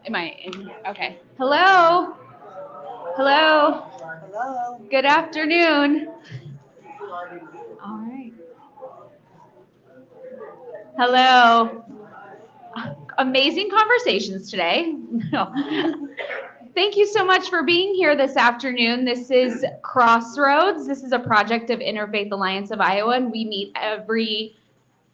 Am I in? Okay. Hello. Hello. Hello. Good afternoon. All right. Hello. Amazing conversations today. No. Thank you so much for being here this afternoon. This is Crossroads. This is a project of Interfaith Alliance of Iowa, and we meet every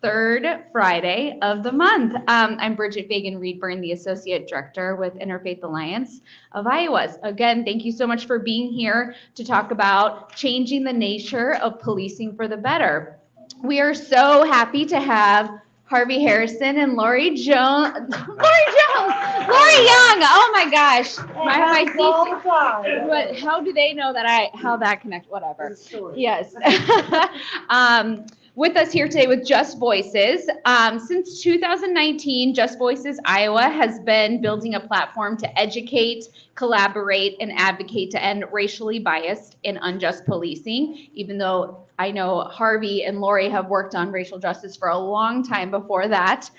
third Friday of the month. I'm Bridget Fagan-Reedburn, the Associate Director with Interfaith Alliance of Iowa. Again, thank you so much for being here to talk about changing the nature of policing for the better. We are so happy to have Harvey Harrison and Lori Jones. Lori Jones! Lori Young! Oh my gosh. My thesis. But how do they know that how that connects? Whatever. Yes. With us here today with Just Voices. Since 2019, Just Voices Iowa has been building a platform to educate, collaborate, and advocate to end racially biased and unjust policing, even though I know Harvey and Lori have worked on racial justice for a long time before that.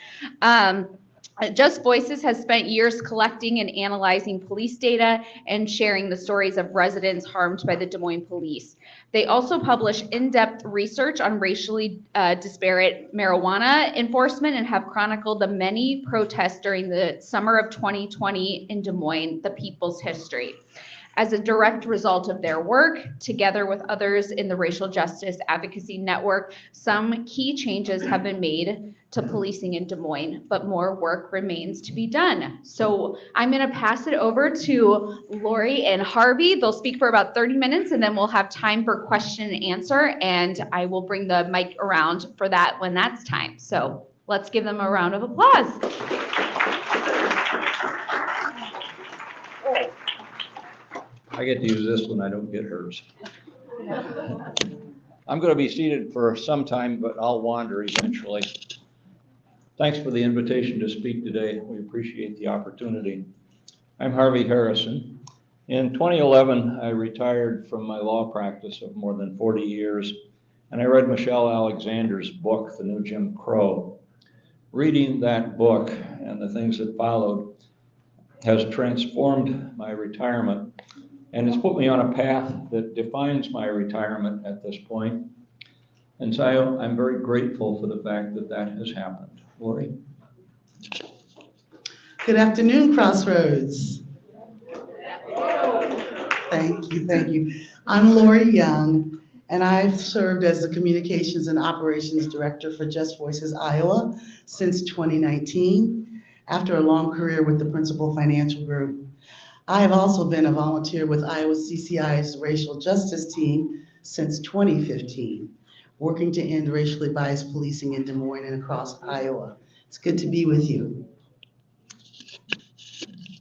Just Voices has spent years collecting and analyzing police data and sharing the stories of residents harmed by the Des Moines police. They also publish in-depth research on racially disparate marijuana enforcement and have chronicled the many protests during the summer of 2020 in Des Moines, the people's history. As a direct result of their work, together with others in the Racial Justice Advocacy Network, some key changes have been made to policing in Des Moines, but more work remains to be done. So I'm going to pass it over to Lori and Harvey. They'll speak for about 30 minutes, and then we'll have time for question and answer, and I will bring the mic around for that when that's time. So let's give them a round of applause. I get to use this when I don't get hers. I'm going to be seated for some time, but I'll wander eventually. Thanks for the invitation to speak today. We appreciate the opportunity. I'm Harvey Harrison. In 2011, I retired from my law practice of more than 40 years, and I read Michelle Alexander's book, The New Jim Crow. Reading that book and the things that followed has transformed my retirement, and it's put me on a path that defines my retirement at this point. And so I'm very grateful for the fact that that has happened. Lori? Good afternoon, Crossroads. Thank you. I'm Lori Young, and I've served as the Communications and Operations Director for Just Voices Iowa since 2019, after a long career with the Principal Financial Group. I have also been a volunteer with Iowa CCI's Racial Justice Team since 2015, working to end racially biased policing in Des Moines and across Iowa. It's good to be with you.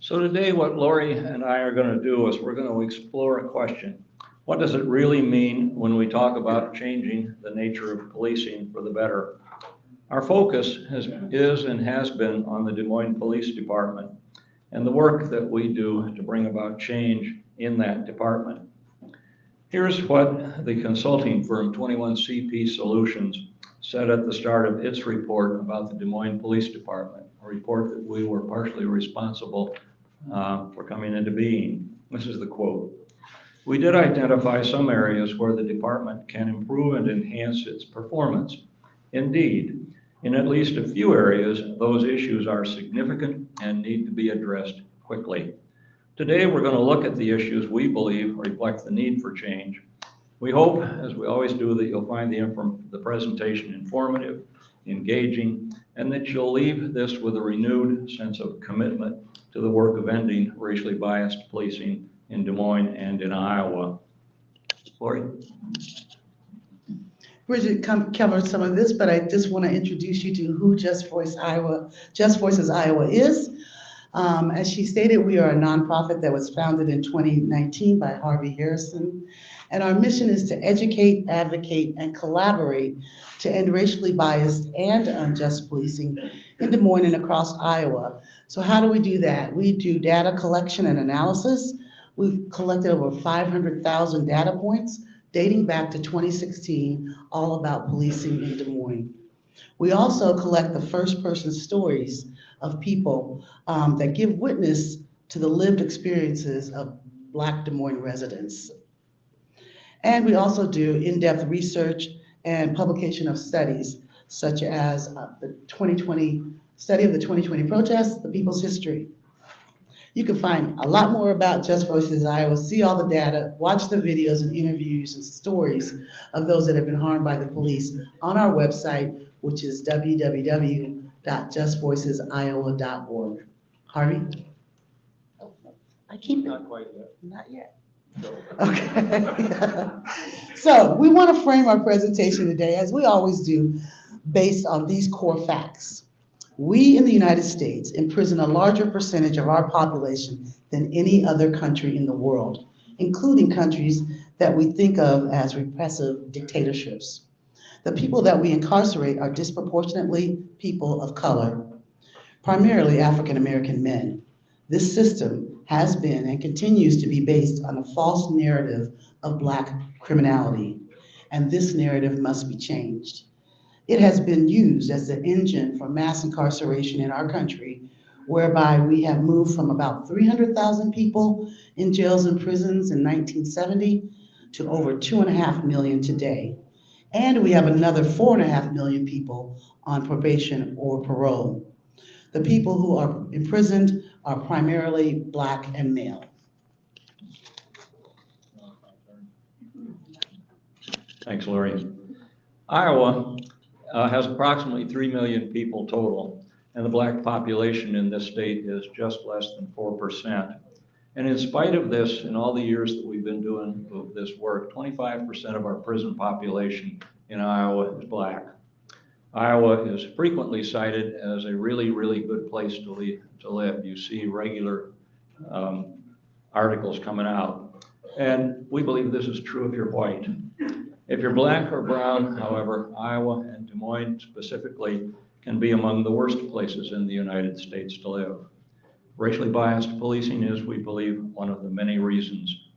So today what Lori and I are going to do is we're going to explore a question. What does it really mean when we talk about changing the nature of policing for the better? Our focus is and has been on the Des Moines Police Department and the work that we do to bring about change in that department. Here's what the consulting firm 21CP Solutions said at the start of its report about the Des Moines Police Department, a report that we were partially responsible for coming into being. This is the quote. We did identify some areas where the department can improve and enhance its performance. Indeed, in at least a few areas, those issues are significant and need to be addressed quickly. Today, we're going to look at the issues we believe reflect the need for change. We hope, as we always do, that you'll find the presentation informative, engaging, and that you'll leave this with a renewed sense of commitment to the work of ending racially biased policing in Des Moines and in Iowa. Lori? Bridget covered some of this, but I just want to introduce you to who Just Voices Iowa is. As she stated, we are a nonprofit that was founded in 2019 by Harvey Harrison, and our mission is to educate, advocate, and collaborate to end racially biased and unjust policing in Des Moines and across Iowa. So how do we do that? We do data collection and analysis. We've collected over 500,000 data points dating back to 2016, all about policing in Des Moines. We also collect the first-person stories of people that give witness to the lived experiences of Black Des Moines residents. And we also do in-depth research and publication of studies, such as the 2020 study of the 2020 protests, the People's History. You can find a lot more about Just Voices Iowa, see all the data, watch the videos and interviews and stories of those that have been harmed by the police on our website, which is www.justvoicesiowa.org. Harvey? I keep it. Not quite yet. Not yet. Okay. So we want to frame our presentation today, as we always do, based on these core facts. We in the United States imprison a larger percentage of our population than any other country in the world, including countries that we think of as repressive dictatorships. The people that we incarcerate are disproportionately people of color, primarily African American men. This system has been and continues to be based on a false narrative of Black criminality, and this narrative must be changed. It has been used as the engine for mass incarceration in our country, whereby we have moved from about 300,000 people in jails and prisons in 1970 to over 2.5 million today. And we have another 4.5 million people on probation or parole. The people who are imprisoned are primarily Black and male. Thanks, Lori. Iowa has approximately 3 million people total, and the Black population in this state is just less than 4%. And in spite of this, in all the years that we've been doing this work, 25% of our prison population in Iowa is Black. Iowa is frequently cited as a really, really good place to live. You see regular articles coming out. And we believe this is true if you're white. If you're Black or brown, however, Iowa and Des Moines specifically can be among the worst places in the United States to live. Racially biased policing is, we believe, one of the many reasons.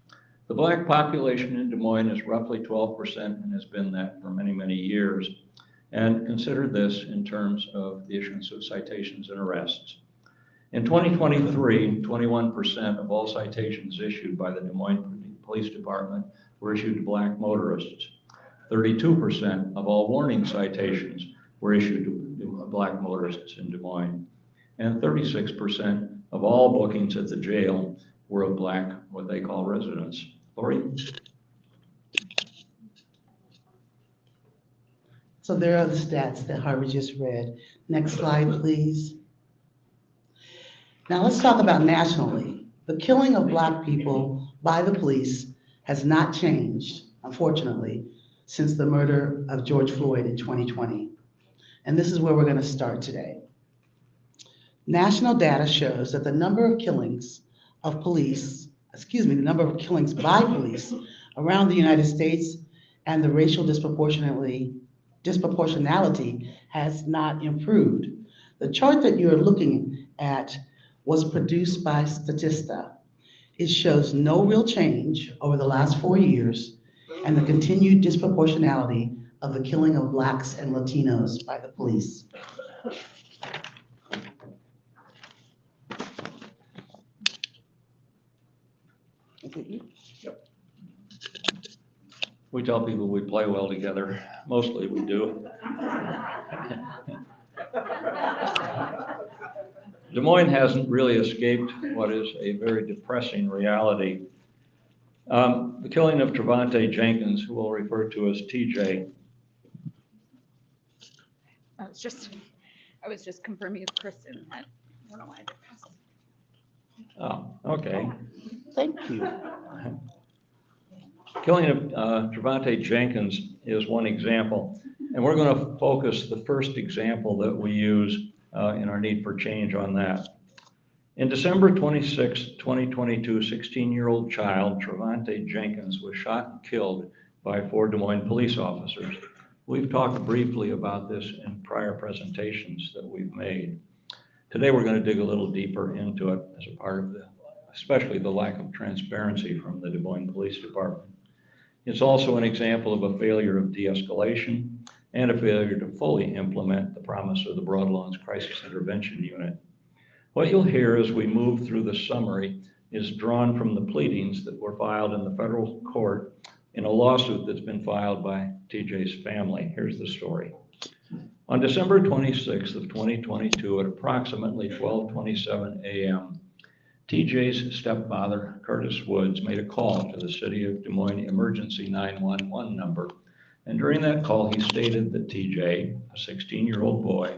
The Black population in Des Moines is roughly 12% and has been that for many, many years. And consider this in terms of the issuance of citations and arrests. In 2023, 21% of all citations issued by the Des Moines Police Department were issued to Black motorists. 32% of all warning citations were issued to Black motorists in Des Moines. And 36% of all bookings at the jail were of Black, what they call residents. Lori? So there are the stats that Harvey just read. Next slide, please. Now let's talk about nationally. The killing of Black people by the police has not changed, unfortunately, since the murder of George Floyd in 2020. And this is where we're going to start today. National data shows that the number of killings by police around the United States and the racial disproportionality has not improved. The chart that you're looking at was produced by Statista. It shows no real change over the last 4 years and the continued disproportionality of the killing of Blacks and Latinos by the police. Yep. We tell people we play well together. Mostly we do. Des Moines hasn't really escaped what is a very depressing reality. The killing of Trevante Jenkins, who we'll refer to as TJ. I was just confirming with Kristen that I don't know why I did pass. Oh, okay. Thank you. Killing of Trevante Jenkins is one example, and we're going to focus the first example that we use in our need for change on that. In December 26, 2022, 16-year-old child Trevante Jenkins was shot and killed by 4 Des Moines police officers. We've talked briefly about this in prior presentations that we've made. Today we're going to dig a little deeper into it as a part of especially the lack of transparency from the Des Moines Police Department. It's also an example of a failure of de-escalation and a failure to fully implement the promise of the Broad Lawns Crisis Intervention Unit. What you'll hear as we move through the summary is drawn from the pleadings that were filed in the federal court in a lawsuit that's been filed by TJ's family. Here's the story. On December 26th of 2022 at approximately 12:27 a.m., TJ's stepfather, Curtis Woods, made a call to the City of Des Moines Emergency 911 number. And during that call, he stated that TJ, a 16-year-old boy,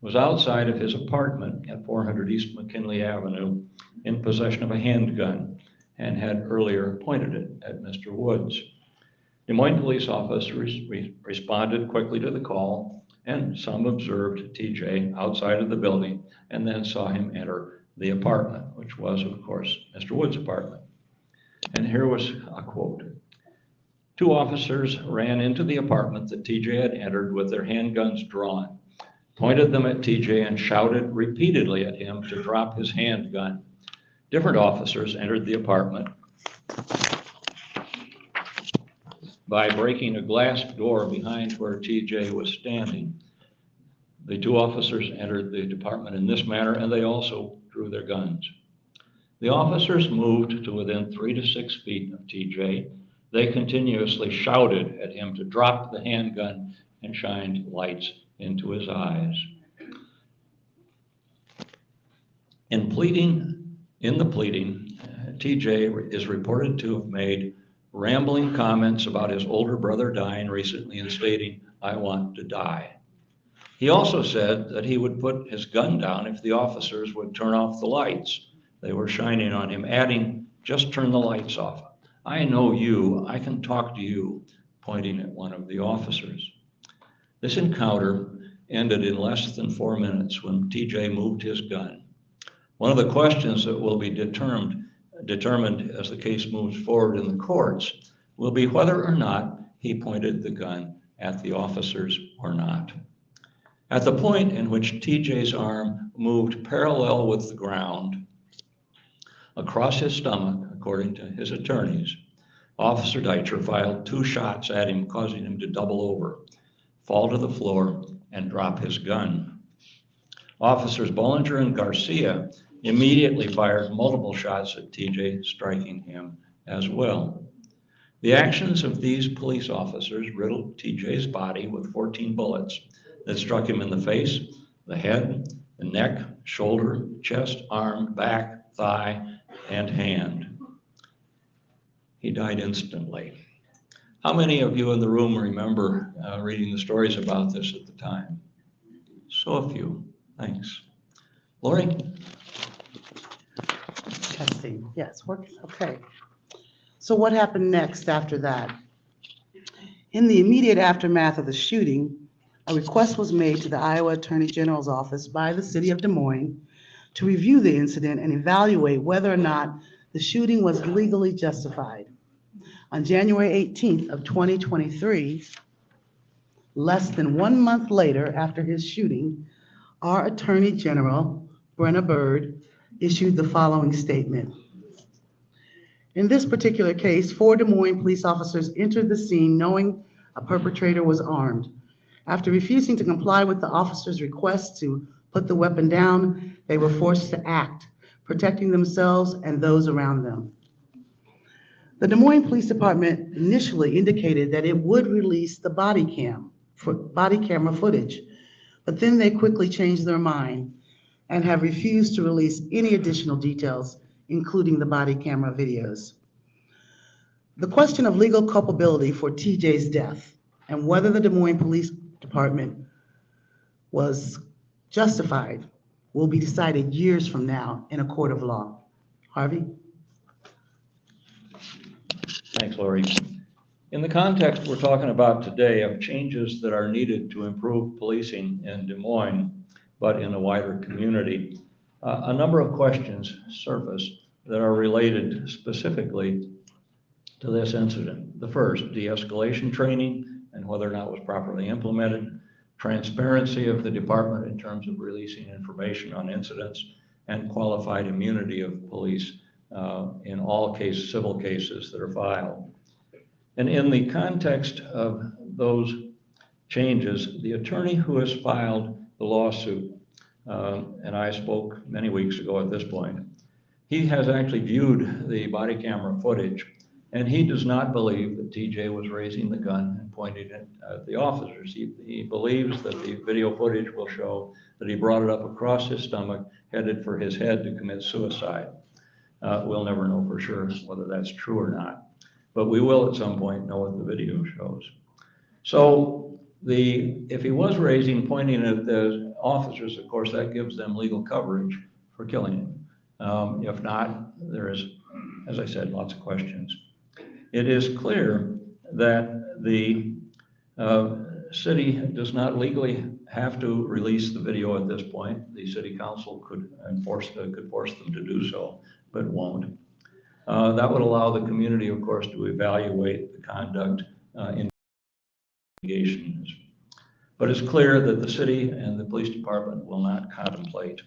was outside of his apartment at 400 East McKinley Avenue in possession of a handgun and had earlier pointed it at Mr. Woods. Des Moines police officers responded quickly to the call, and some observed TJ outside of the building and then saw him enter the apartment, which was, of course, Mr. Woods' apartment. And here was a quote. Two officers ran into the apartment that TJ had entered with their handguns drawn, pointed them at TJ and shouted repeatedly at him to drop his handgun. Different officers entered the apartment by breaking a glass door behind where TJ was standing. The two officers entered the apartment in this manner, and they also drew their guns. The officers moved to within 3 to 6 feet of TJ. They continuously shouted at him to drop the handgun and shined lights into his eyes. In the pleading, TJ is reported to have made rambling comments about his older brother dying recently and stating, "I want to die." He also said that he would put his gun down if the officers would turn off the lights they were shining on him, adding, "Just turn the lights off. I know you, I can talk to you," pointing at one of the officers. This encounter ended in less than 4 minutes when TJ moved his gun. One of the questions that will be determined as the case moves forward in the courts will be whether or not he pointed the gun at the officers or not. At the point in which TJ's arm moved parallel with the ground across his stomach, according to his attorneys, Officer Deitcher fired 2 shots at him, causing him to double over, fall to the floor, and drop his gun. Officers Bollinger and Garcia immediately fired multiple shots at TJ, striking him as well. The actions of these police officers riddled TJ's body with 14 bullets that struck him in the face, the head, the neck, shoulder, chest, arm, back, thigh, and hand. He died instantly. How many of you in the room remember reading the stories about this at the time? So a few. Thanks. Lori? Testing. Yes, working. Okay. So what happened next after that? In the immediate aftermath of the shooting, a request was made to the Iowa Attorney General's office by the City of Des Moines to review the incident and evaluate whether or not the shooting was legally justified. On January 18th of 2023, less than 1 month later after his shooting, our Attorney General, Brenna Bird, issued the following statement. In this particular case, 4 Des Moines police officers entered the scene knowing a perpetrator was armed. After refusing to comply with the officer's request to put the weapon down, they were forced to act, protecting themselves and those around them. The Des Moines Police Department initially indicated that it would release the body camera footage, but then they quickly changed their mind and have refused to release any additional details, including the body camera videos. The question of legal culpability for TJ's death and whether the Des Moines Police Department was justified will be decided years from now in a court of law. Harvey? Thanks, Lori. In the context we're talking about today of changes that are needed to improve policing in Des Moines, but in a wider community, a number of questions surface that are related specifically to this incident. The first, de-escalation training and whether or not it was properly implemented, transparency of the department in terms of releasing information on incidents, and qualified immunity of police in all civil cases that are filed. And in the context of those changes, the attorney who has filed the lawsuit, and I spoke many weeks ago at this point, he has actually viewed the body camera footage, and he does not believe that TJ was raising the gun and pointing it at the officers. He believes that the video footage will show that he brought it up across his stomach, headed for his head to commit suicide. We'll never know for sure whether that's true or not, but we will at some point know what the video shows. So if he was pointing at the officers, of course, that gives them legal coverage for killing him. If not, there is, as I said, lots of questions. It is clear that the city does not legally have to release the video at this point. The city council could force them to do so, but won't. That would allow the community, of course, to evaluate the conduct in investigations. But it's clear that the city and the police department will not contemplate.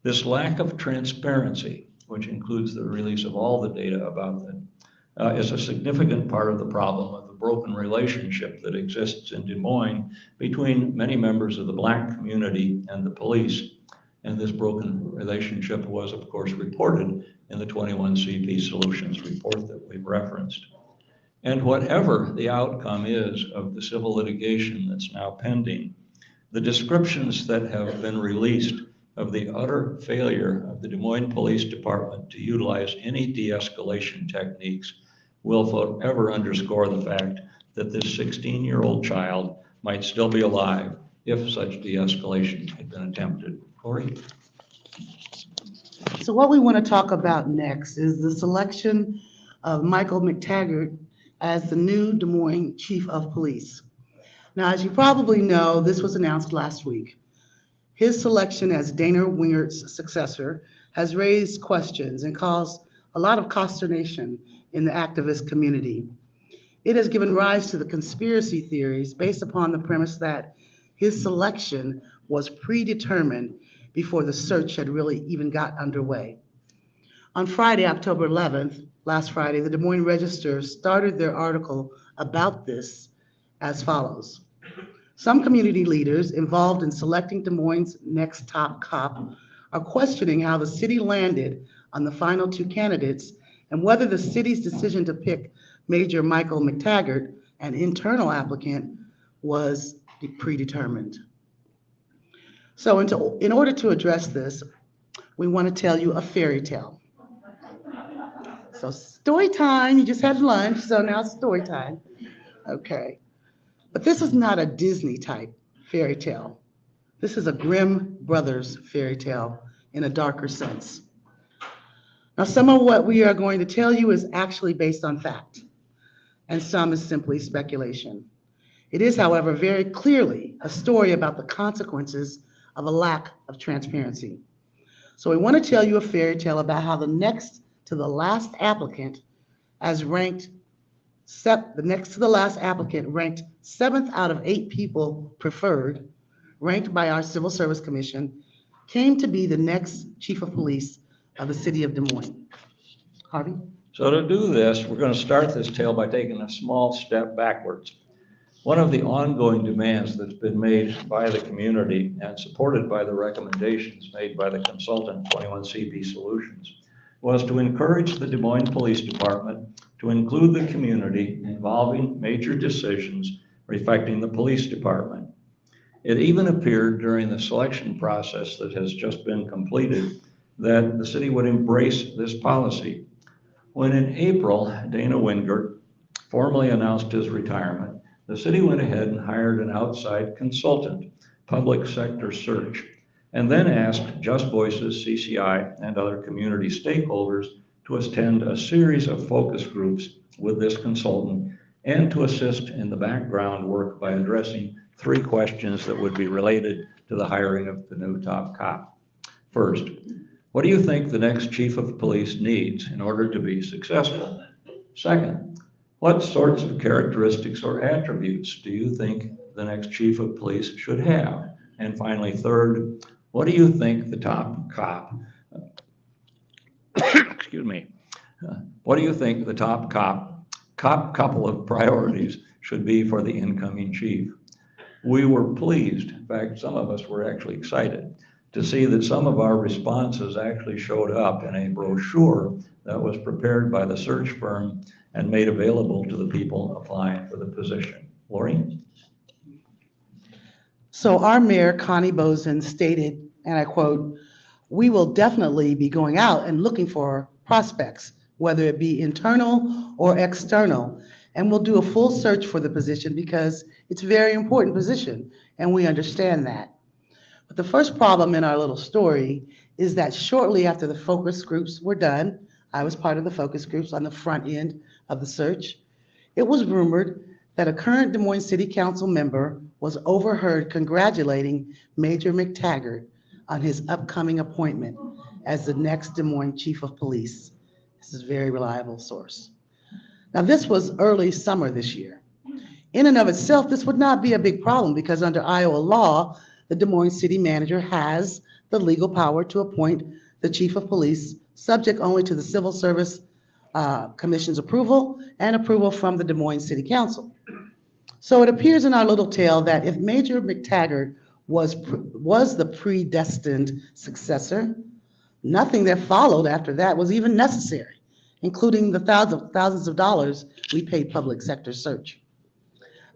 This lack of transparency, which includes the release of all the data about them, is a significant part of the problem of the broken relationship that exists in Des Moines between many members of the Black community and the police. And this broken relationship was, of course, reported in the 21 CP Solutions report that we've referenced. And whatever the outcome is of the civil litigation that's now pending, the descriptions that have been released of the utter failure of the Des Moines Police Department to utilize any de-escalation techniques will forever underscore the fact that this 16-year-old child might still be alive if such de-escalation had been attempted. Corey? So what we want to talk about next is the selection of Michael McTaggart as the new Des Moines Chief of Police. Now, as you probably know, this was announced last week. His selection as Dana Wingert's successor has raised questions and caused a lot of consternation in the activist community. It has given rise to the conspiracy theories based upon the premise that his selection was predetermined before the search had really even got underway. On Friday, October 11th, last Friday, the Des Moines Register started their article about this as follows. Some community leaders involved in selecting Des Moines' next top cop are questioning how the city landed on the final two candidates and whether the city's decision to pick Major Michael McTaggart, an internal applicant, was predetermined. So in order to address this, we want to tell you a fairy tale. So story time, you just had lunch, so now it's story time. Okay. But this is not a Disney type fairy tale. This is a Grimm Brothers fairy tale in a darker sense. Now, some of what we are going to tell you is actually based on fact, and some is simply speculation. It is, however, very clearly a story about the consequences of a lack of transparency. So we want to tell you a fairy tale about how the next to the last applicant ranked 7th out of 8 people preferred, ranked by our Civil Service Commission, came to be the next Chief of Police of the city of Des Moines. Harvey? So to do this, we're going to start this tale by taking a small step backwards. One of the ongoing demands that's been made by the community and supported by the recommendations made by the consultant 21 CP Solutions was to encourage the Des Moines Police Department to include the community involving major decisions affecting the police department. It even appeared during the selection process that has just been completed that the city would embrace this policy. When in April, Dana Wingert formally announced his retirement, the city went ahead and hired an outside consultant, public sector search, and then asked Just Voices, CCI, and other community stakeholders to attend a series of focus groups with this consultant and to assist in the background work by addressing 3 questions that would be related to the hiring of the new top cop. First, what do you think the next chief of police needs in order to be successful? Second, what sorts of characteristics or attributes do you think the next chief of police should have? And finally, third, what do you think the top cop, excuse me, what do you think the top couple of priorities should be for the incoming chief? We were pleased, in fact, some of us were actually excited to see that some of our responses actually showed up in a brochure that was prepared by the search firm and made available to the people applying for the position. Lori? So our mayor, Connie Bozen, stated, and I quote, "We will definitely be going out and looking for prospects, whether it be internal or external, and we'll do a full search for the position because it's a very important position, and we understand that." But the first problem in our little story is that shortly after the focus groups were done, I was part of the focus groups on the front end of the search, it was rumored that a current Des Moines City Council member was overheard congratulating Major McTaggart on his upcoming appointment as the next Des Moines Chief of Police. This is a very reliable source. Now, this was early summer this year. In and of itself, this would not be a big problem because under Iowa law, the Des Moines City Manager has the legal power to appoint the Chief of Police, subject only to the Civil Service Commission's approval and approval from the Des Moines City Council. So it appears in our little tale that if Major McTaggart was the predestined successor, nothing that followed after that was even necessary, including the thousands of dollars we paid public sector search.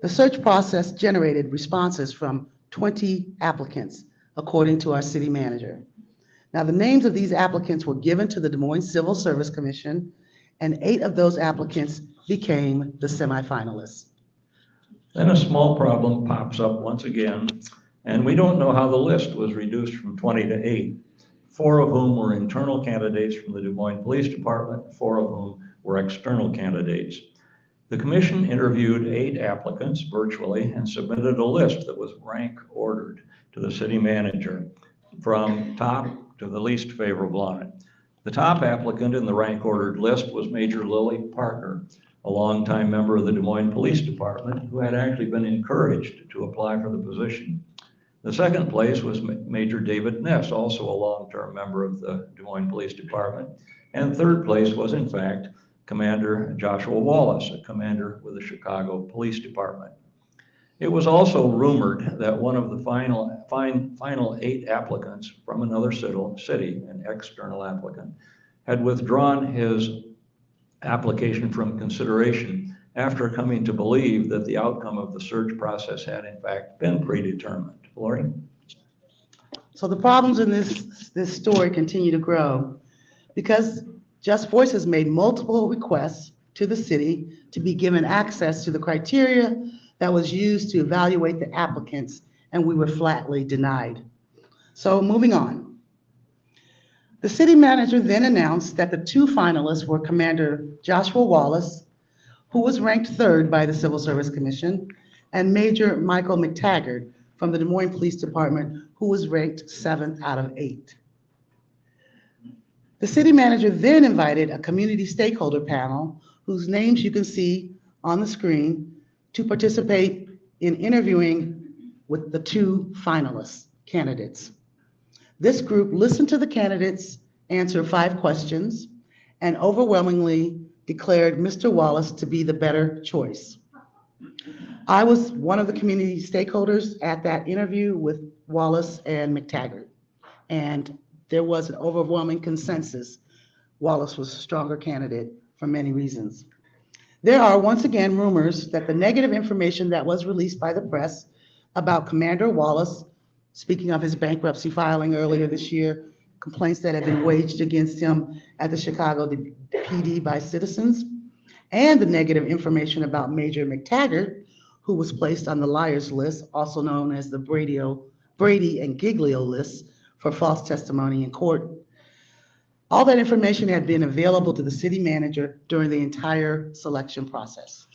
The search process generated responses from 20 applicants, according to our city manager. Now, the names of these applicants were given to the Des Moines Civil Service Commission, and 8 of those applicants became the semifinalists. Then a small problem pops up once again, and we don't know how the list was reduced from 20 to 8, 4 of whom were internal candidates from the Des Moines Police Department, 4 of whom were external candidates. The commission interviewed 8 applicants virtually and submitted a list that was rank ordered to the city manager from top to the least favorable on it. The top applicant in the rank ordered list was Major Lily Parker, a longtime member of the Des Moines Police Department who had actually been encouraged to apply for the position. The second place was Major David Ness, also a long-term member of the Des Moines Police Department. And third place was, in fact, Commander Joshua Wallace, a commander with the Chicago Police Department. It was also rumored that one of the final 8 applicants from another city, an external applicant, had withdrawn his application from consideration after coming to believe that the outcome of the search process had in fact been predetermined. Lori? So the problems in this story continue to grow because Just Voices made multiple requests to the city to be given access to the criteria that was used to evaluate the applicants, and we were flatly denied. So moving on. The city manager then announced that the 2 finalists were Commander Joshua Wallace, who was ranked 3rd by the Civil Service Commission, and Major Michael McTaggart from the Des Moines Police Department, who was ranked 7th out of 8. The city manager then invited a community stakeholder panel, whose names you can see on the screen, to participate in interviewing with the 2 finalist candidates. This group listened to the candidates answer 5 questions and overwhelmingly declared Mr. Wallace to be the better choice. I was one of the community stakeholders at that interview with Wallace and McTaggart, and there was an overwhelming consensus. Wallace was a stronger candidate for many reasons. There are once again rumors that the negative information that was released by the press about Commander Wallace, speaking of his bankruptcy filing earlier this year, complaints that had been waged against him at the Chicago PD by citizens, and the negative information about Major McTaggart, who was placed on the liars list, also known as the Brady and Giglio list for false testimony in court. All that information had been available to the city manager during the entire selection process.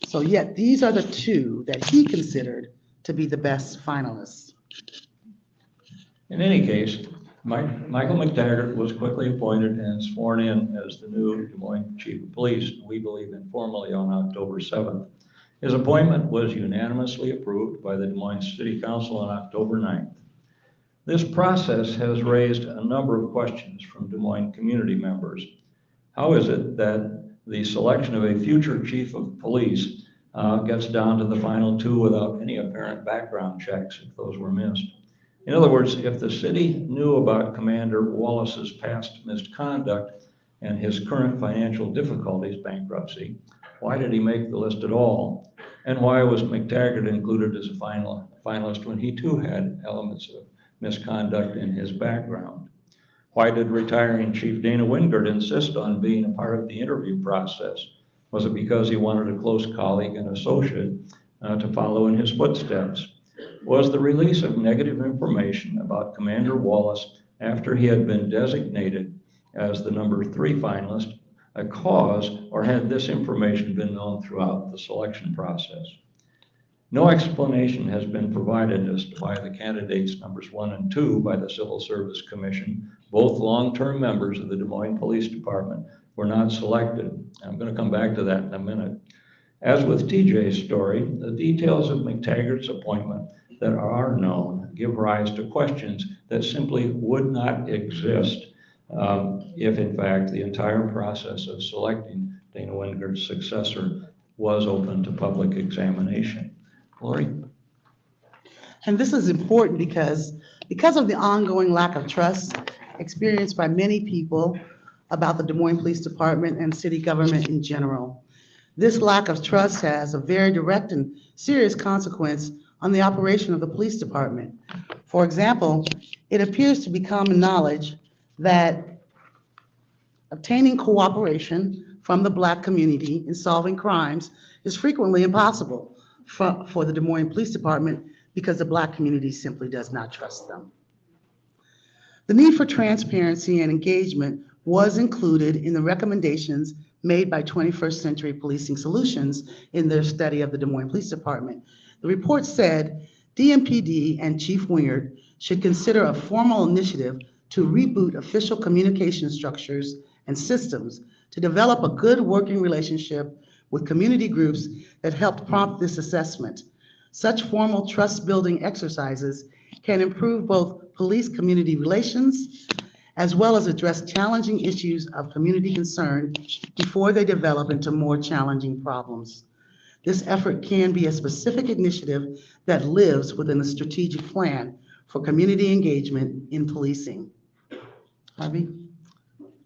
So yet these are the 2 that he considered to be the best finalists. In any case, Michael McTaggart was quickly appointed and sworn in as the new Des Moines Chief of Police, we believe informally on October 7th. His appointment was unanimously approved by the Des Moines City Council on October 9th. This process has raised a number of questions from Des Moines community members. How is it that the selection of a future chief of police gets down to the final two without any apparent background checks if those were missed. In other words, if the city knew about Commander Wallace's past misconduct and his current financial difficulties, bankruptcy, why did he make the list at all? And why was McTaggart included as a finalist when he too had elements of misconduct in his background? Why did retiring Chief Dana Wingert insist on being a part of the interview process? Was it because he wanted a close colleague and associate to follow in his footsteps? Was the release of negative information about Commander Wallace after he had been designated as the number 3 finalist a cause, or had this information been known throughout the selection process? No explanation has been provided as to why the candidates numbers 1 and 2 by the Civil Service Commission, both long-term members of the Des Moines Police Department, were not selected. I'm going to come back to that in a minute. As with TJ's story, the details of McTaggart's appointment that are known give rise to questions that simply would not exist if, in fact, the entire process of selecting Dana Wingert's successor was open to public examination. Lori? And this is important because of the ongoing lack of trust experienced by many people about the Des Moines Police Department and city government in general. This lack of trust has a very direct and serious consequence on the operation of the police department. For example, it appears to be common knowledge that obtaining cooperation from the Black community in solving crimes is frequently impossible for the Des Moines Police Department because the Black community simply does not trust them. The need for transparency and engagement was included in the recommendations made by 21st Century Policing Solutions in their study of the Des Moines Police Department. The report said DMPD and Chief Wingert should consider a formal initiative to reboot official communication structures and systems to develop a good working relationship with community groups that helped prompt this assessment. Such formal trust-building exercises can improve both police-community relations as well as address challenging issues of community concern before they develop into more challenging problems. This effort can be a specific initiative that lives within a strategic plan for community engagement in policing. Harvey?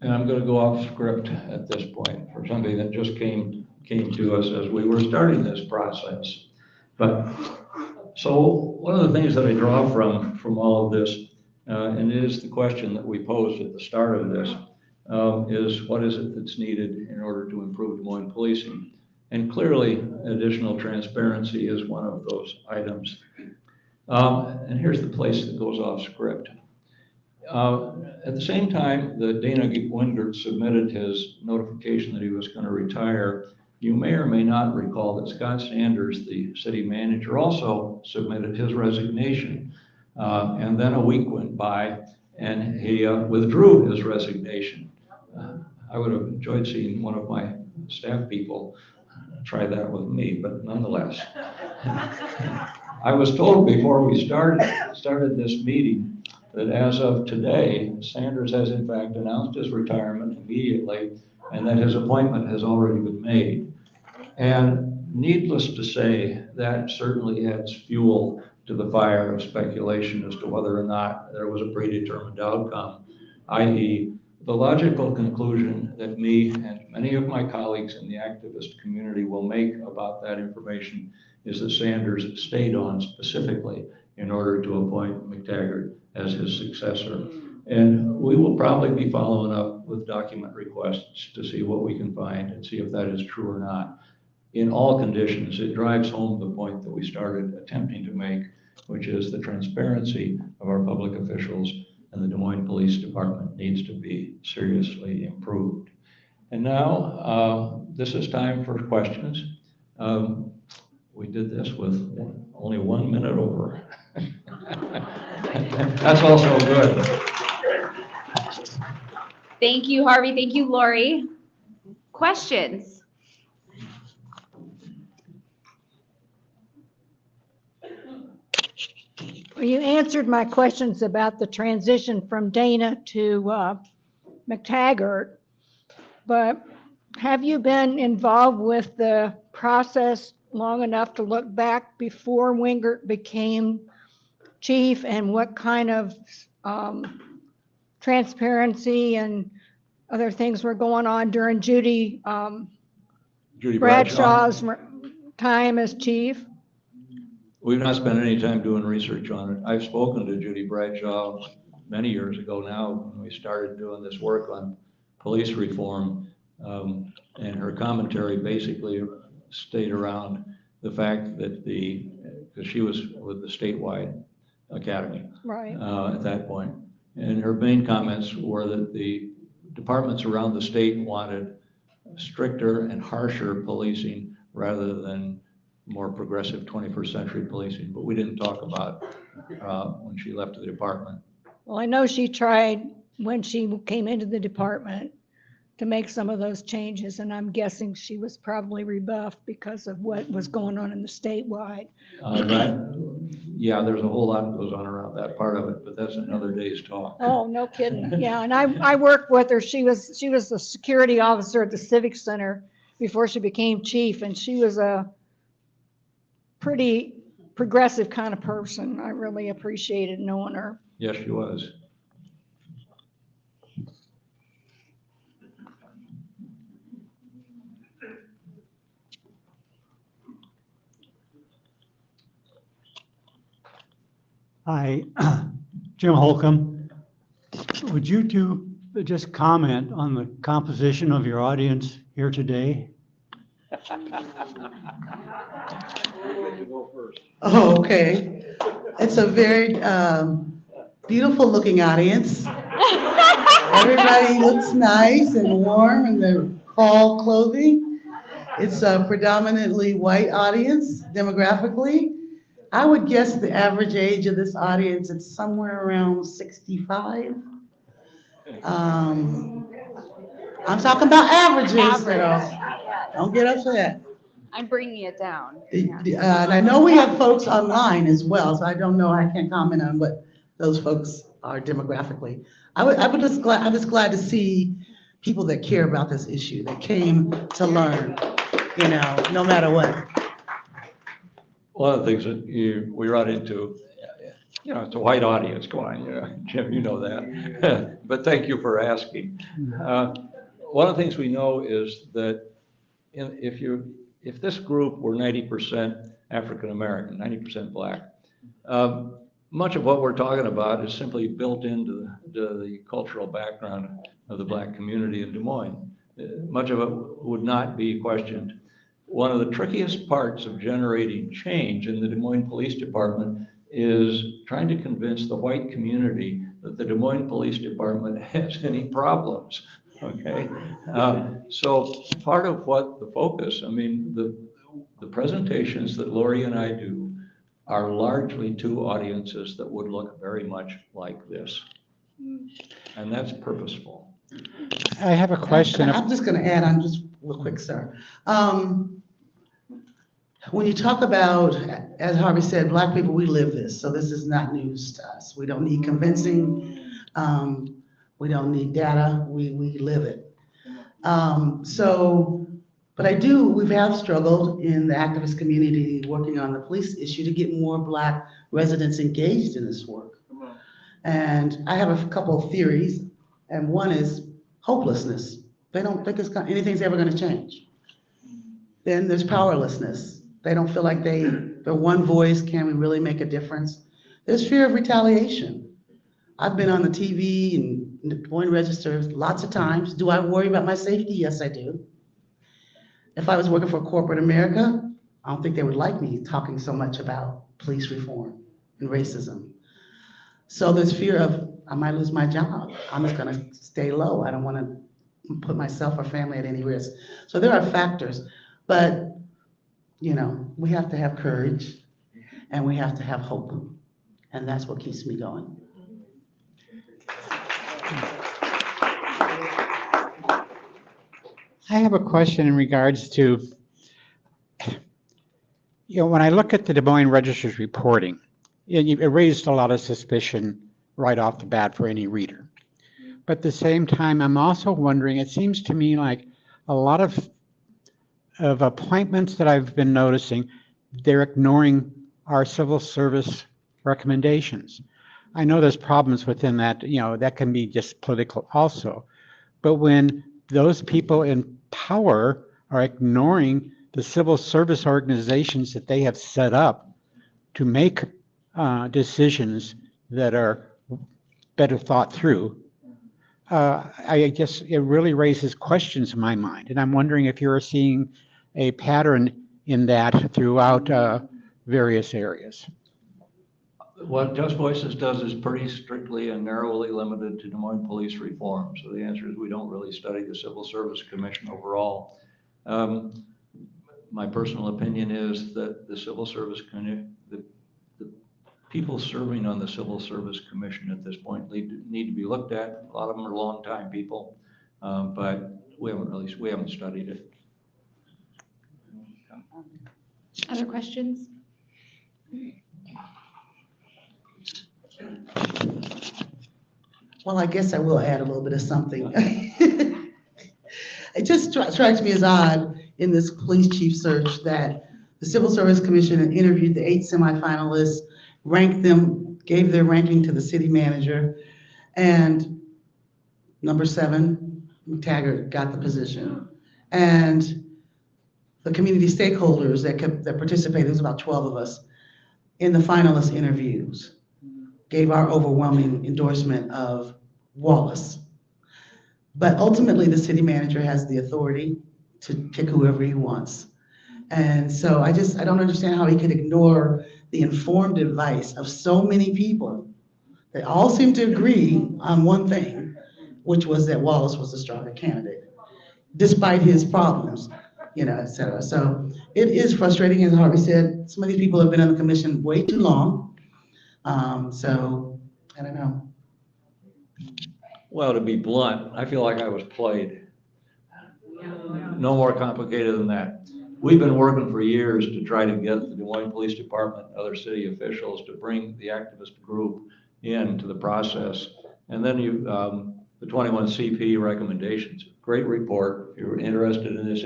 And I'm going to go off script at this point for something that just came to us as we were starting this process. But so one of the things that I draw from all of this, and it is the question that we posed at the start of this, is what is it that's needed in order to improve Des Moines policing? And clearly, additional transparency is one of those items. And here's the place that goes off script. At the same time that Dana Wingert submitted his notification that he was going to retire, you may or may not recall that Scott Sanders, the city manager, also submitted his resignation. And then a week went by and he withdrew his resignation. I would have enjoyed seeing one of my staff people try that with me, but nonetheless. I was told before we started this meeting that as of today, Sanders has in fact announced his retirement immediately and that his appointment has already been made. And needless to say, that certainly adds fuel to the fire of speculation as to whether or not there was a predetermined outcome, i.e., the logical conclusion that me and many of my colleagues in the activist community will make about that information is that Sanders stayed on specifically in order to appoint McTaggart as his successor. And we will probably be following up with document requests to see what we can find and see if that is true or not. In all conditions, it drives home the point that we started attempting to make, which is the transparency of our public officials and the Des Moines Police Department needs to be seriously improved. And now, this is time for questions. We did this with only 1 minute over. That's also good. Thank you, Harvey. Thank you, Lori. Questions? Well, you answered my questions about the transition from Dana to McTaggart, but have you been involved with the process long enough to look back before Wingert became chief and what kind of transparency and other things were going on during Judy Bradshaw's time as chief? We've not spent any time doing research on it. I've spoken to Judy Bradshaw many years ago now when we started doing this work on police reform, and her commentary basically stayed around the fact that because she was with the statewide academy Right. at that point, and her main comments were that the departments around the state wanted stricter and harsher policing rather than more progressive 21st century policing, but we didn't talk about when she left the department. Well, I know she tried when she came into the department to make some of those changes, and I'm guessing she was probably rebuffed because of what was going on in the statewide. Yeah, there's a whole lot that goes on around that part of it, but that's another day's talk. Oh, no kidding. Yeah, and I worked with her. She was the security officer at the Civic Center before she became chief, and she was a pretty progressive kind of person. I really appreciated knowing her. Yes, she was. Hi, Jim Holcomb. Would you two just comment on the composition of your audience here today? Oh, okay. It's a very beautiful looking audience. Everybody looks nice and warm in their fall clothing. It's a predominantly white audience demographically. I would guess the average age of this audience is somewhere around 65. I'm talking about averages, don't get upset. I'm bringing it down. And I know we have folks online as well, so I don't know, I can't comment on what those folks are demographically. I'm just glad to see people that care about this issue, that came to learn, no matter what. One of the things that we run into, it's a white audience going, Jim, you know that. But thank you for asking. One of the things we know is that if this group were 90% African American, 90% Black, much of what we're talking about is simply built into the cultural background of the Black community in Des Moines. Much of it would not be questioned. One of the trickiest parts of generating change in the Des Moines Police Department is trying to convince the white community that the Des Moines Police Department has any problems, okay? So part of what the focus, the presentations that Lori and I do are largely to audiences that would look very much like this. And that's purposeful. I have a question. I'm just going to add on just real quick, sir. When you talk about, as Harvey said, Black people, we live this, so this is not news to us. We don't need convincing. We don't need data. We live it. But we have struggled in the activist community working on the police issue to get more Black residents engaged in this work. And I have a couple of theories, and one is hopelessness. They don't think anything's ever going to change. Then there's powerlessness. They don't feel like their one voice can really make a difference. There's fear of retaliation. I've been on the TV and the Des Moines Register lots of times. Do I worry about my safety? Yes, I do. If I was working for corporate America, I don't think they would like me talking so much about police reform and racism. So there's fear of, I might lose my job. I'm just gonna stay low. I don't wanna put myself or family at any risk. So there are factors, but we have to have courage and we have to have hope. And that's what keeps me going. I have a question in regards to, when I look at the Des Moines Register's reporting, it raised a lot of suspicion right off the bat for any reader. But at the same time, I'm also wondering, it seems to me like a lot of of appointments that I've been noticing, they're ignoring our civil service recommendations. I know there's problems within that, that can be just political also. But when those people in power are ignoring the civil service organizations that they have set up to make decisions that are better thought through, I guess it really raises questions in my mind. And I'm wondering if you're seeing a pattern in that throughout various areas. What Just Voices does is pretty strictly and narrowly limited to Des Moines police reform. So the answer is we don't really study the Civil Service Commission overall. My personal opinion is that the Civil Service Commission, the people serving on the Civil Service Commission at this point need to be looked at. A lot of them are longtime people, but we haven't studied it. Other questions? Well, I guess I will add a little bit of something. It just strikes me as odd in this police chief search that the Civil Service Commission interviewed the 8 semifinalists, ranked them, gave their ranking to the city manager, and number 7, McTaggart, got the position. And the community stakeholders that participated, there was about 12 of us, in the finalist interviews, gave our overwhelming endorsement of Wallace. But ultimately, the city manager has the authority to pick whoever he wants. And so I don't understand how he could ignore the informed advice of so many people. They all seem to agree on one thing, which was that Wallace was the stronger candidate, despite his problems, et cetera. So it is frustrating, as Harvey said. Some of these people have been on the commission way too long. So I don't know. Well, to be blunt, I feel like I was played. No more complicated than that. We've been working for years to try to get the Des Moines Police Department and other city officials to bring the activist group into the process. And then the 21 CP recommendations, great report. If you're interested in this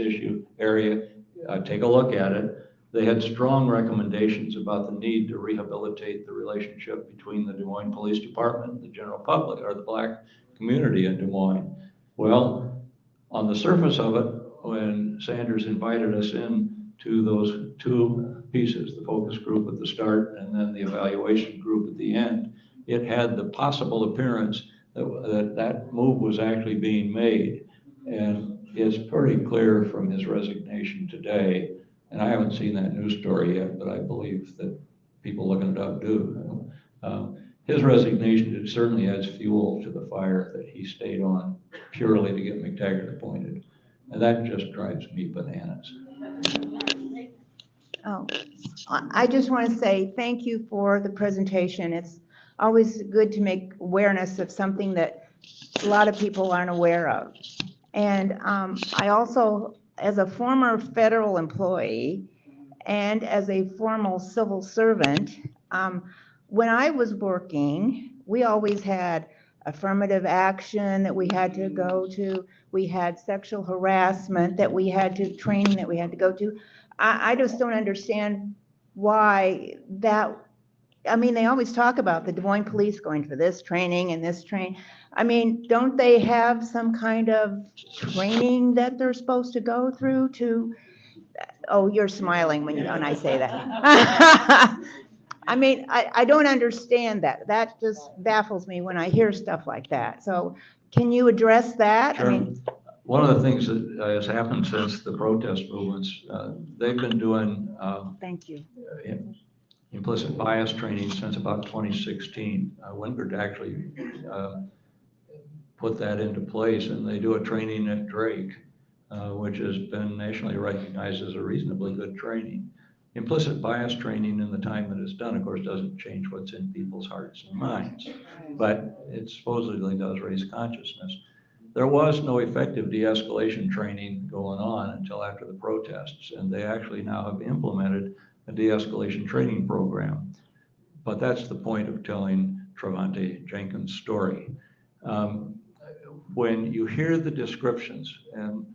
area, take a look at it. They had strong recommendations about the need to rehabilitate the relationship between the Des Moines Police Department and the general public, or the Black community in Des Moines. Well, on the surface of it, when Sanders invited us in to those 2 pieces, the focus group at the start and then the evaluation group at the end, it had the possible appearance that move was actually being made. And it's pretty clear from his resignation today, and I haven't seen that news story yet, but I believe that people looking it up do. His resignation certainly adds fuel to the fire that he stayed on purely to get McTaggart appointed. And that just drives me bananas. Oh, I just want to say thank you for the presentation. It's always good to make awareness of something that a lot of people aren't aware of. And I also, as a former federal employee and as a former civil servant, when I was working, we always had affirmative action that we had to go to. We had sexual harassment that we had to, training that we had to go to. I just don't understand why that, I mean, they always talk about the Des Moines police going for this training and this training. I mean, don't they have some kind of training that they're supposed to go through to, oh, you're smiling when I say that. I mean, I don't understand that. That just baffles me when I hear stuff like that. So can you address that? Sure. I mean, one of the things that has happened since the protest movements, they've been doing thank you. implicit bias training since about 2016. Wingard actually put that into place, and they do a training at Drake, which has been nationally recognized as a reasonably good training. Implicit bias training in the time that it's done, of course, doesn't change what's in people's hearts and minds, but it supposedly does raise consciousness. There was no effective de-escalation training going on until after the protests, and they actually now have implemented a de-escalation training program. But that's the point of telling Travante Jenkins' story. When you hear the descriptions, and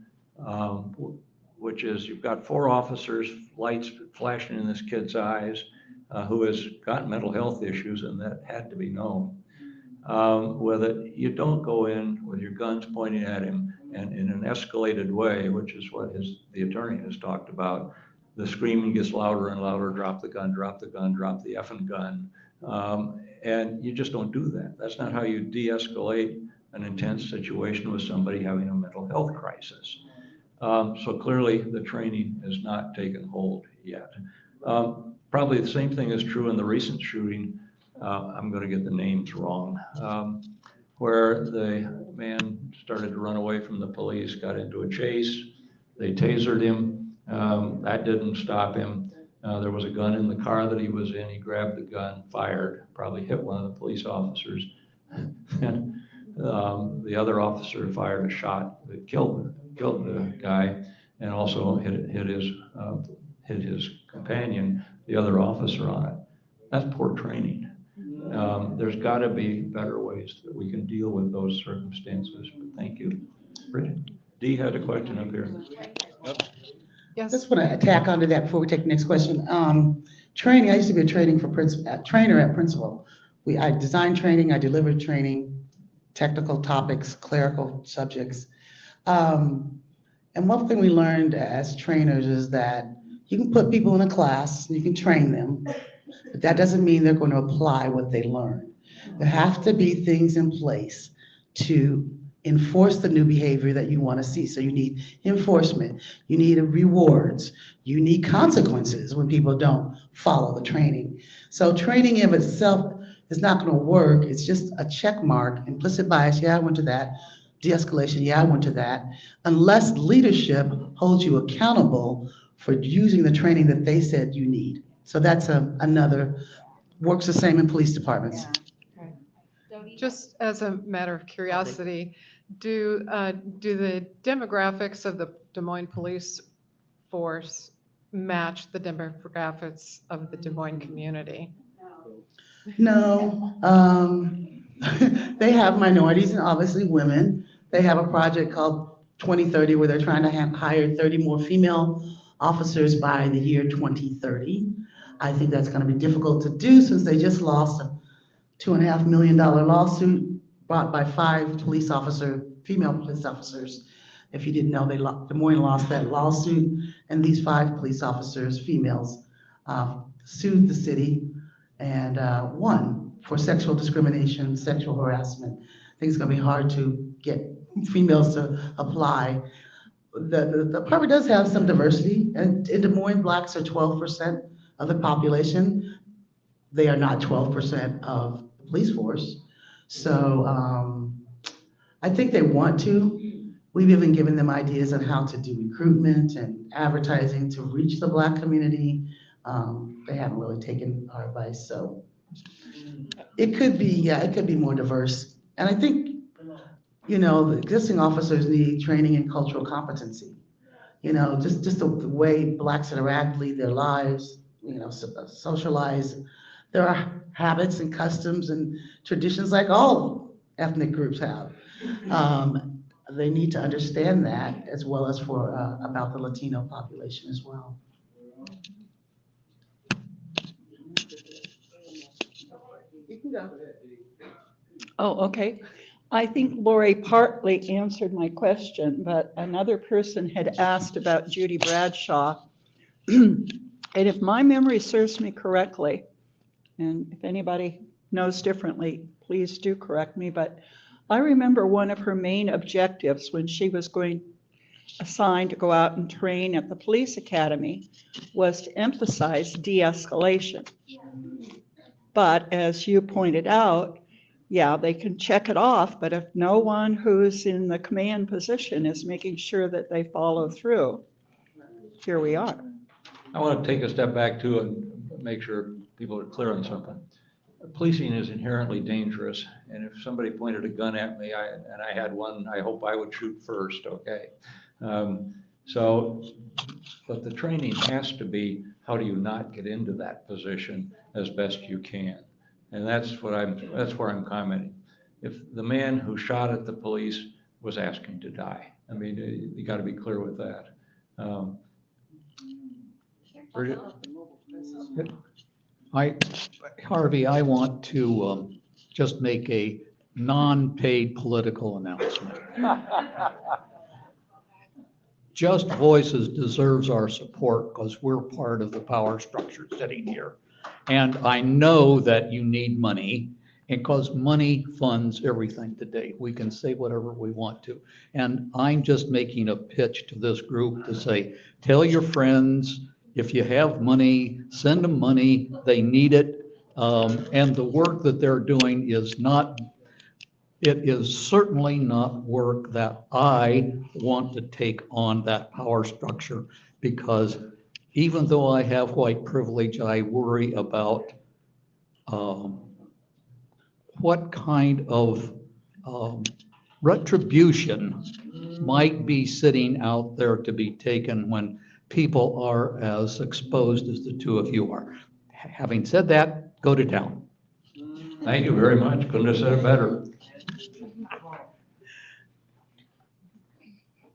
which is you've got 4 officers, lights flashing in this kid's eyes, who has got mental health issues, and that had to be known. With it, you don't go in with your guns pointing at him and in an escalated way, which is what the attorney has talked about. The screaming gets louder and louder, drop the gun, drop the gun, drop the effing gun. And you just don't do that. That's not how you de-escalate an intense situation with somebody having a mental health crisis. So clearly the training has not taken hold yet. Probably the same thing is true in the recent shooting. I'm going to get the names wrong, where the man started to run away from the police, got into a chase. They tasered him. That didn't stop him. There was a gun in the car that he was in. He grabbed the gun, fired, probably hit one of the police officers. And the other officer fired a shot that killed the guy, and also hit his companion, the other officer, on it. That's poor training. There's got to be better ways that we can deal with those circumstances. But thank you. Bridget. Dee had a question up here. I just want to tack onto that before we take the next question. Training, I used to be a trainer at Principal. I designed training, I delivered training, technical topics, clerical subjects. And one thing we learned as trainers is that you can put people in a class, and you can train them, but that doesn't mean they're going to apply what they learn. There have to be things in place to enforce the new behavior that you want to see. So you need enforcement, you need rewards, you need consequences when people don't follow the training. So training in itself is not going to work. It's just a check mark, implicit bias. Yeah, I went to that. De-escalation. Yeah, I went to that. Unless leadership holds you accountable for using the training that they said you need. So that's another, works the same in police departments. Just as a matter of curiosity, do the demographics of the Des Moines police force match the demographics of the Des Moines community? No, they have minorities and obviously women. They have a project called 2030 where they're trying to hire 30 more female officers by the year 2030. I think that's going to be difficult to do since they just lost a $2.5 million lawsuit brought by 5 female police officers. If you didn't know, Des Moines lost that lawsuit, and these 5 police officers, females, sued the city and won for sexual discrimination, sexual harassment. I think it's going to be hard to get females to apply. The department does have some diversity, and in Des Moines, blacks are 12% of the population. They are not 12% of the police force. So I think they want to. We've even given them ideas on how to do recruitment and advertising to reach the black community. They haven't really taken our advice, so it could be more diverse. And I think, the existing officers need training in cultural competency. Just the way blacks interact, lead their lives, socialize. There are habits and customs and traditions like all ethnic groups have. They need to understand that, as well as about the Latino population as well. You can go. Oh, okay. I think Lori partly answered my question, but another person had asked about Judy Bradshaw. And if my memory serves me correctly, and if anybody knows differently, please do correct me, but I remember one of her main objectives when she was assigned to go out and train at the police academy was to emphasize de-escalation. But as you pointed out, yeah, they can check it off, but if no one who's in the command position is making sure that they follow through, here we are. I want to take a step back too and make sure people are clear on something. Policing is inherently dangerous, and if somebody pointed a gun at me and I had one, I hope I would shoot first, okay? But the training has to be, how do you not get into that position as best you can? And that's where I'm commenting. If the man who shot at the police was asking to die, I mean, you got to be clear with that. Bridget? Harvey, I want to just make a non-paid political announcement. Just Voices deserves our support because we're part of the power structure sitting here. And I know that you need money, and because money funds everything today. We can say whatever we want to. And I'm just making a pitch to this group to say, tell your friends, if you have money, send them money, they need it. And the work that they're doing is not, it is certainly not work that I want to take on that power structure, because even though I have white privilege, I worry about what kind of retribution might be sitting out there to be taken when people are as exposed as the two of you are. Having said that, go to town. Thank you very much. Couldn't have said it better.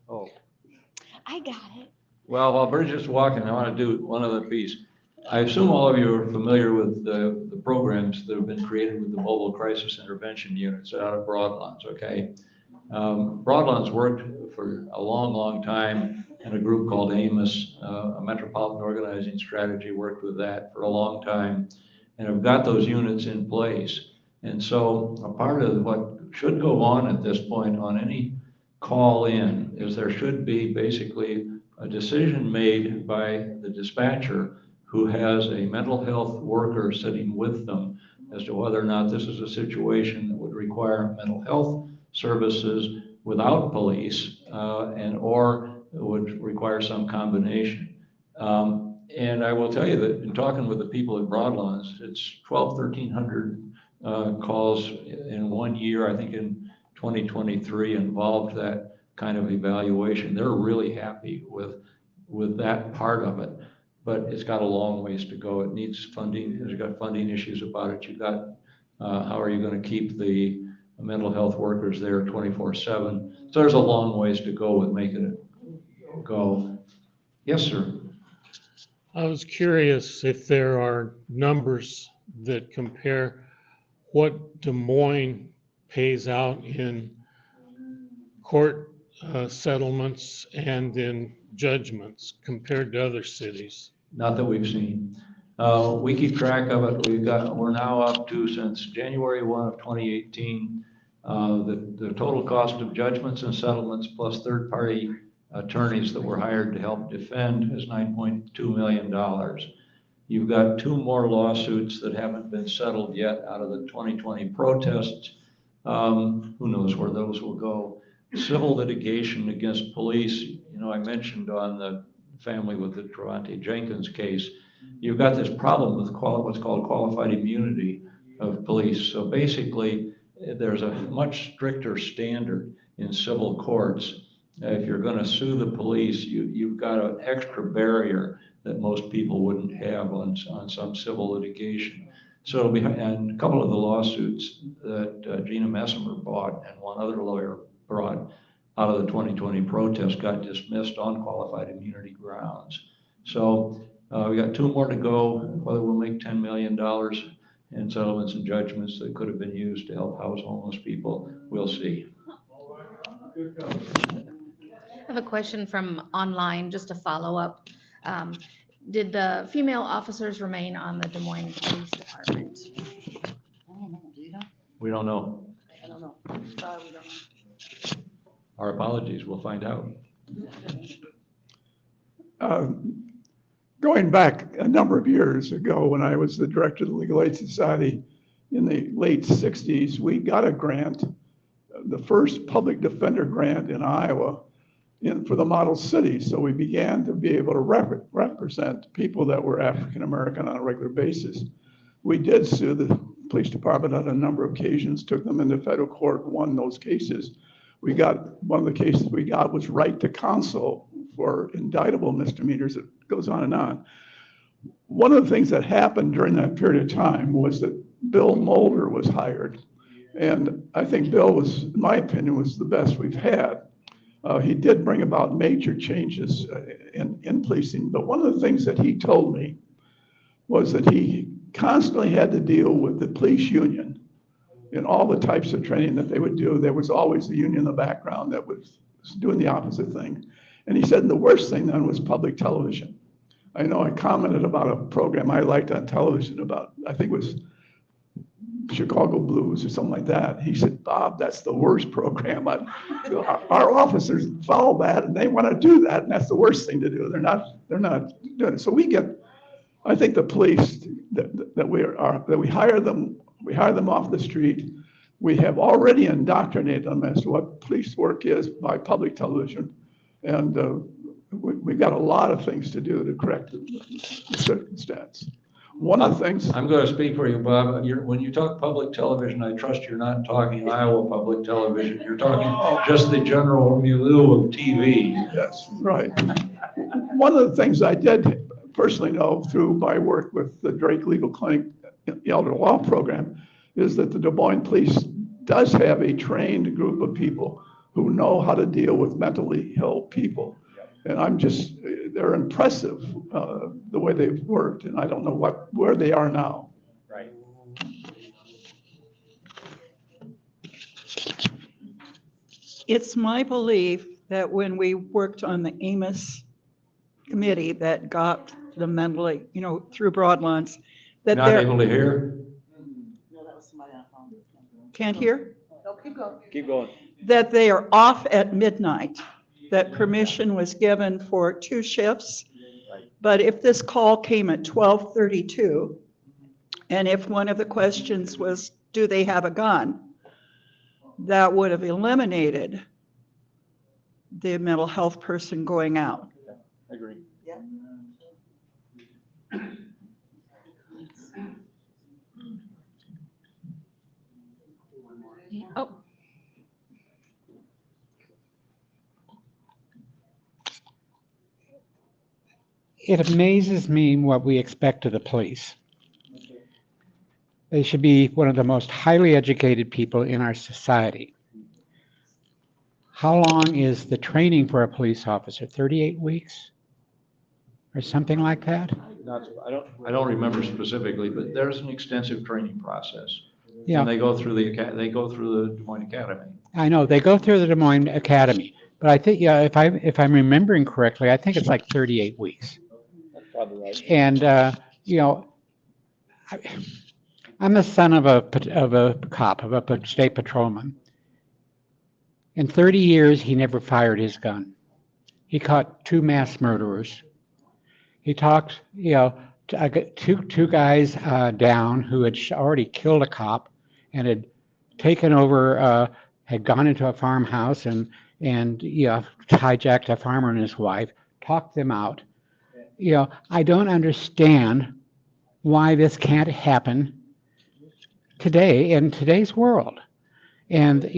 Oh. I got it. Well, while Bridget's walking, I want to do one other piece. I assume all of you are familiar with the programs that have been created with the mobile crisis intervention units out of Broadlands, okay? Broadlands worked for a long, long time, and a group called AMOS, a metropolitan organizing strategy, worked with that for a long time, and have got those units in place. And so a part of what should go on at this point on any call in is there should be basically a decision made by the dispatcher who has a mental health worker sitting with them as to whether or not this is a situation that would require mental health services without police or would require some combination. And I will tell you that in talking with the people at Broadlands, it's 1,300 calls in 1 year, I think in 2023, involved that kind of evaluation. They're really happy with that part of it, but it's got a long ways to go. It needs funding. There's got funding issues about it. You've got, how are you going to keep the mental health workers there 24/7? So there's a long ways to go with making it go. Yes, sir. I was curious if there are numbers that compare what Des Moines pays out in court settlements and in judgments compared to other cities. Not that we've seen. We keep track of it. We're now up to, since January 1 of 2018, the total cost of judgments and settlements plus third-party attorneys that were hired to help defend is $9.2 million. You've got 2 more lawsuits that haven't been settled yet out of the 2020 protests. Who knows where those will go. Civil litigation against police, you know, I mentioned on the family with the Travante Jenkins case, you've got this problem with what's called qualified immunity of police. So basically, there's a much stricter standard in civil courts. If you're going to sue the police, you've got an extra barrier that most people wouldn't have on some civil litigation. So it'll be, and a couple of the lawsuits that Gina Messimer brought and one other lawyer brought out of the 2020 protest got dismissed on qualified immunity grounds. So we got 2 more to go. Whether we'll make $10 million in settlements and judgments that could have been used to help house homeless people, we'll see. I have a question from online, just to follow up. Did the female officers remain on the Des Moines Police Department? We don't know. I don't know. We don't know. Our apologies, we'll find out. Going back a number of years ago, when I was the director of the Legal Aid Society in the late 60s, we got a grant, the first public defender grant in Iowa for the model city. So we began to be able to represent people that were African American on a regular basis. We did sue the police department on a number of occasions, took them into federal court, won those cases. One of the cases we got was right to counsel for indictable misdemeanors. It goes on and on. One of the things that happened during that period of time was that Bill Mulder was hired. And I think Bill was, in my opinion, was the best we've had. He did bring about major changes in policing, but one of the things that he told me was that he constantly had to deal with the police union in all the types of training that they would do. There was always the union in the background that was doing the opposite thing. And he said the worst thing then was public television. I know I commented about a program I liked on television about, I think it was Chicago Blues or something like that. He said, Bob, that's the worst program. Our officers follow that and they want to do that, and that's the worst thing to do. They're not doing it. So we get, I think the police that we hire them off the street. We have already indoctrinated them as to what police work is by public television, and we've got a lot of things to do to correct the circumstance. One of the things I'm going to speak for you, Bob. When you talk public television, I trust you're not talking Iowa public television. You're talking just the general milieu of TV. Yes, right. One of the things I did personally know through my work with the Drake Legal Clinic Elder Law Program is that the Des Moines Police does have a trained group of people who know how to deal with mentally ill people. And they're impressive, the way they've worked, and I don't know where they are now. Right. It's my belief that when we worked on the Amos committee that got the mentally, through Broadlands, that Not able to hear? No, that was somebody on the phone. can't hear, No, keep going. Keep going. that they are off at midnight, that permission was given for 2 shifts. But if this call came at 12:32, and if one of the questions was, do they have a gun? That would have eliminated the mental health person going out. I agree. Yep. Oh, It amazes me what we expect of the police. They should be one of the most highly educated people in our society. How long is the training for a police officer? 38 weeks? Or something like that? I don't remember specifically, but there's an extensive training process. Yeah. And they go through the Des Moines Academy. I know, they go through the Des Moines Academy, but I think, yeah, if I'm remembering correctly, I think it's like 38 weeks. That's probably right. And, I'm the son of a cop, of a state patrolman. In 30 years, he never fired his gun. He caught 2 mass murderers. He talked, I got two guys down who had already killed a cop and had taken over, had gone into a farmhouse and hijacked a farmer and his wife, talked them out. I don't understand why this can't happen today in today's world. And,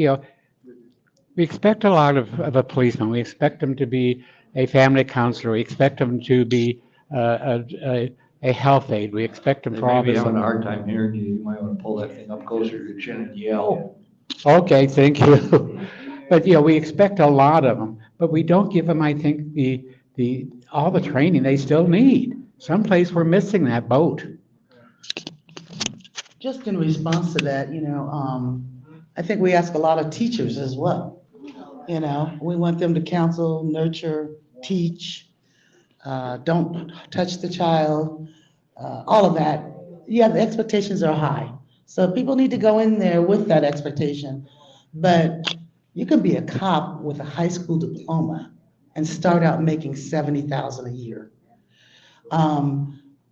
we expect a lot of a policeman. We expect them to be a family counselor. We expect them to be a health aide. We expect them They for may all be this. having a hard time hearing you. You might want to pull that thing up closer to your chin and yell. Okay, thank you. But, we expect a lot of them, but we don't give them, I think, all the training they still need. Someplace we're missing that boat. Just in response to that, I think we ask a lot of teachers as well. We want them to counsel, nurture, teach, don't touch the child, all of that. Yeah, the expectations are high. So people need to go in there with that expectation. But you could be a cop with a high school diploma and start out making $70,000 a year.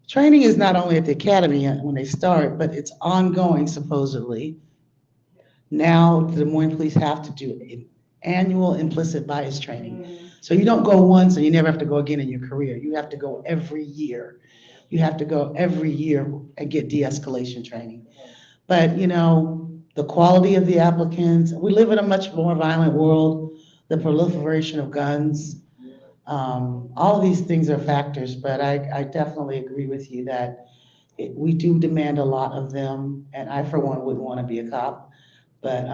Training is not only at the academy when they start, but it's ongoing supposedly. Now the Des Moines Police have to do an annual implicit bias training. So you don't go once and you never have to go again in your career. You have to go every year. You have to go every year and get de-escalation training. But the quality of the applicants, we live in a much more violent world, the proliferation of guns, all of these things are factors, but I definitely agree with you that we do demand a lot of them, and I, for one, wouldn't want to be a cop, but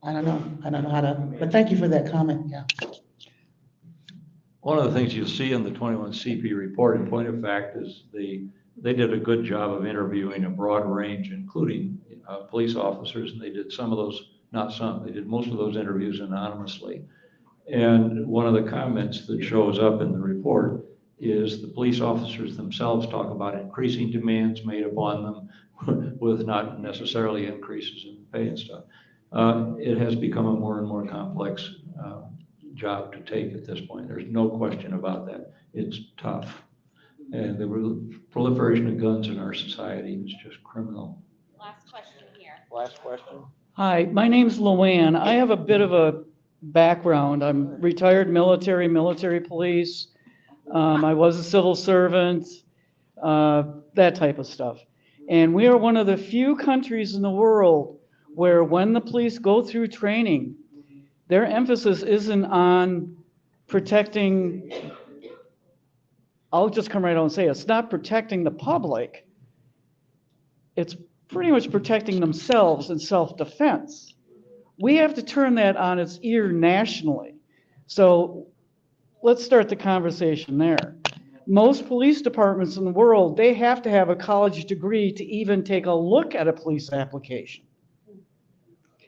I don't know how to, but thank you for that comment, yeah. One of the things you'll see in the 21 CP report, in point of fact, is they did a good job of interviewing a broad range, including police officers, and they did some of those, not some, they did most of those interviews anonymously. And one of the comments that shows up in the report is the police officers themselves talk about increasing demands made upon them with not necessarily increases in pay and stuff. It has become a more and more complex job to take at this point. There's no question about that. It's tough. And the proliferation of guns in our society is just criminal. Last question here. Last question. Hi, my name's Luann. I have a bit of a background. I'm retired military police. I was a civil servant, that type of stuff. And we are one of the few countries in the world where when the police go through training, their emphasis isn't on protecting, I'll just come right out and say it's not protecting the public. It's pretty much protecting themselves in self-defense. We have to turn that on its ear nationally. So let's start the conversation there. Most police departments in the world, they have to have a college degree to even take a look at a police application.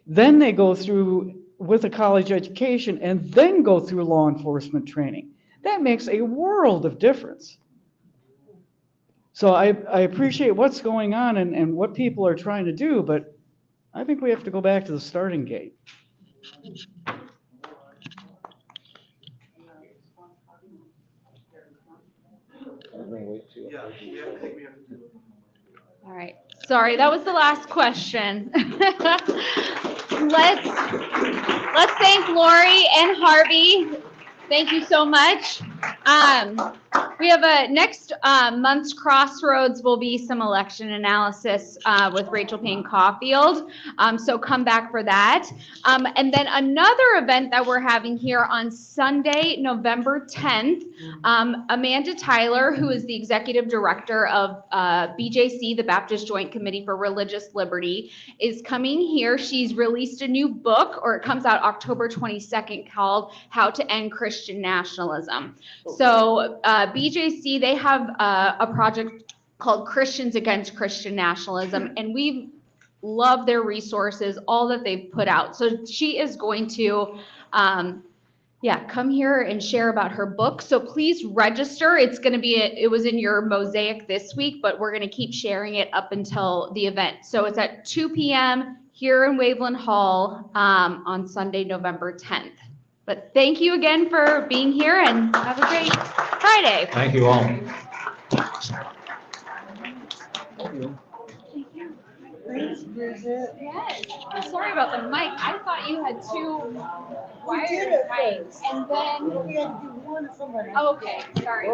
Then they go through with a college education and then go through law enforcement training. That makes a world of difference. So I appreciate what's going on and what people are trying to do, but I think we have to go back to the starting gate. All right. Sorry, that was the last question. Let's thank Lori and Harvey. Thank you so much. We have a next month's Crossroads will be some election analysis with Rachel Payne Caulfield. So come back for that. And then another event that we're having here on Sunday, November 10th, Amanda Tyler, who is the executive director of BJC, the Baptist Joint Committee for Religious Liberty, is coming here. She's released a new book, or it comes out October 22nd, called How to End Christian Nationalism. So BJC, they have a project called Christians Against Christian Nationalism, and we love their resources, all that they've put out. So she is going to come here and share about her book. So please register. It's going to be, it was in your mosaic this week, but we're going to keep sharing it up until the event. So it's at 2 p.m. here in Waveland Hall on Sunday, November 10th. But thank you again for being here and have a great Friday. Thank you all. Thanks, Bridget. Yes. Sorry about the mic. I thought you had two wired mics. And then we had to do one. Oh, okay. Sorry.